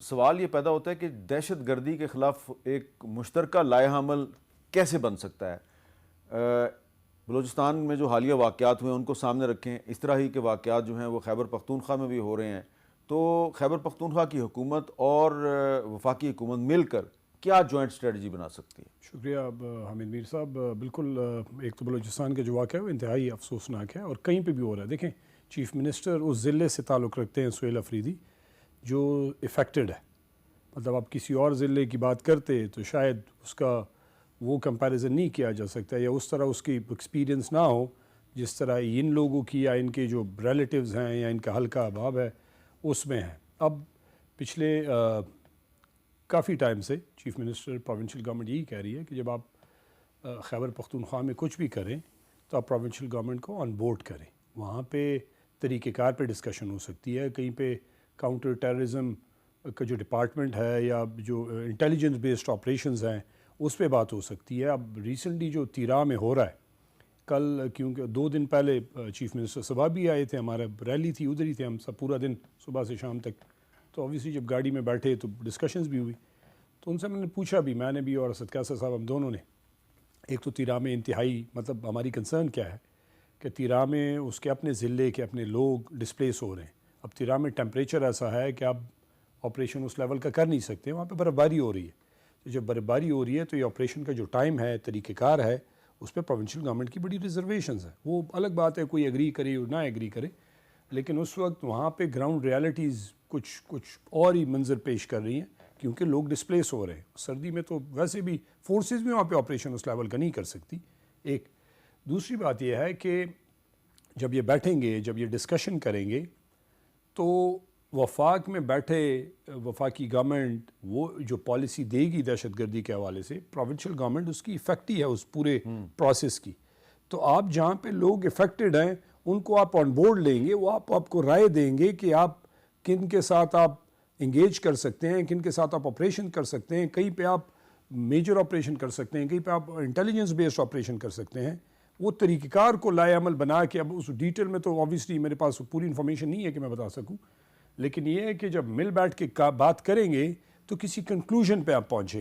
सवाल ये पैदा होता है कि दहशत गर्दी के ख़िलाफ़ एक मुश्तरका लाया अमल कैसे बन सकता है। बलूचिस्तान में जो हालिया वाक़यात हुए उनको सामने रखें, इस तरह ही के वाक़यात जो हैं वो खैबर पख्तूनख्वा में भी हो रहे हैं। तो खैबर पख्तूनख्वा की हुकूमत और वफाकी हुकूमत मिलकर क्या जॉइंट स्ट्रेटजी बना सकती है? शुक्रिया हामिद मीर साहब। बिल्कुल, एक तो बलूचिस्तान का जो वाक़या है वो इंतहाई अफसोसनाक है और कहीं पे भी हो रहा है। देखें, चीफ़ मिनिस्टर उस ज़िले से ताल्लुक़ रखते हैं, सुहेल अफरीदी, जो इफ़ेक्टेड है। मतलब आप किसी और ज़िले की बात करते तो शायद उसका वो कंपैरिजन नहीं किया जा सकता या उस तरह उसकी एक्सपीरियंस ना हो जिस तरह इन लोगों की या इनके जो रिलेटिव्स हैं या इनका हल्का अभाव है उसमें है। अब पिछले काफ़ी टाइम से चीफ़ मिनिस्टर प्रोविंशियल गवर्नमेंट यही कह रही है कि जब आप खैबर पख्तूनख्वा में कुछ भी करें तो आप प्रोविंशियल गवर्नमेंट को ऑन बोर्ड करें। वहाँ पे तरीक़ेकार पे डिस्कशन हो सकती है, कहीं पे काउंटर टेररिज्म का जो डिपार्टमेंट है या जो इंटेलिजेंस बेस्ड ऑपरेशंस हैं उस पे बात हो सकती है। अब रिसेंटली जो तीरा में हो रहा है, कल क्योंकि 2 दिन पहले चीफ़ मिनिस्टर सुबह भी आए थे, हमारा रैली थी, उधर ही थे हम सब पूरा दिन सुबह से शाम तक। तो ऑब्वियसली जब गाड़ी में बैठे तो डिस्कशंस भी हुई, तो उनसे मैंने पूछा भी, मैंने भी और असद कैसर साहब, हम दोनों ने। एक तो तीरा में इंतहाई मतलब हमारी कंसर्न क्या है कि तीरा में उसके अपने ज़िले के अपने लोग डिस्प्लेस हो रहे हैं। अब तीरा में टेम्परेचर ऐसा है कि आप ऑपरेशन उस लेवल का कर नहीं सकते, वहाँ पे बर्फ़बारी हो रही है। तो जब बर्फ़बारी हो रही है तो ये ऑपरेशन का जो टाइम है, तरीक़ेकार है, उस पर प्रोविंशियल गवर्नमेंट की बड़ी रिजर्वेशंस है। वो अलग बात है, कोई एग्री करे और ना एग्री करे, लेकिन उस वक्त वहाँ पे ग्राउंड रियलिटीज़ कुछ और ही मंजर पेश कर रही हैं क्योंकि लोग डिस्प्लेस हो रहे हैं। सर्दी में तो वैसे भी फोर्सेस भी वहाँ पे ऑपरेशन उस लेवल का नहीं कर सकती। एक दूसरी बात यह है कि जब ये बैठेंगे, जब ये डिस्कशन करेंगे, तो वफाक में बैठे वफाकी गवर्नमेंट वो जो पॉलिसी देगी दहशत गर्दी के हवाले से, प्रोविंशियल गवर्नमेंट उसकी इफ़ेक्ट ही है उस पूरे प्रोसेस की। तो आप जहाँ पे लोग इफ़ेक्टेड हैं उनको आप ऑन बोर्ड लेंगे, वो आपको राय देंगे कि आप किन के साथ आप इंगेज कर सकते हैं, किन के साथ आप ऑपरेशन कर सकते हैं, कहीं पे आप मेजर ऑपरेशन कर सकते हैं, कहीं पे आप इंटेलिजेंस बेस्ड ऑपरेशन कर सकते हैं। वो तरीक़ेकार को लाए अमल बना के, अब उस डिटेल में तो ऑब्वियसली मेरे पास पूरी इन्फॉर्मेशन नहीं है कि मैं बता सकूं, लेकिन ये है कि जब मिल बैठ के बात करेंगे तो किसी कंक्लूजन पे आप पहुँचेंगे।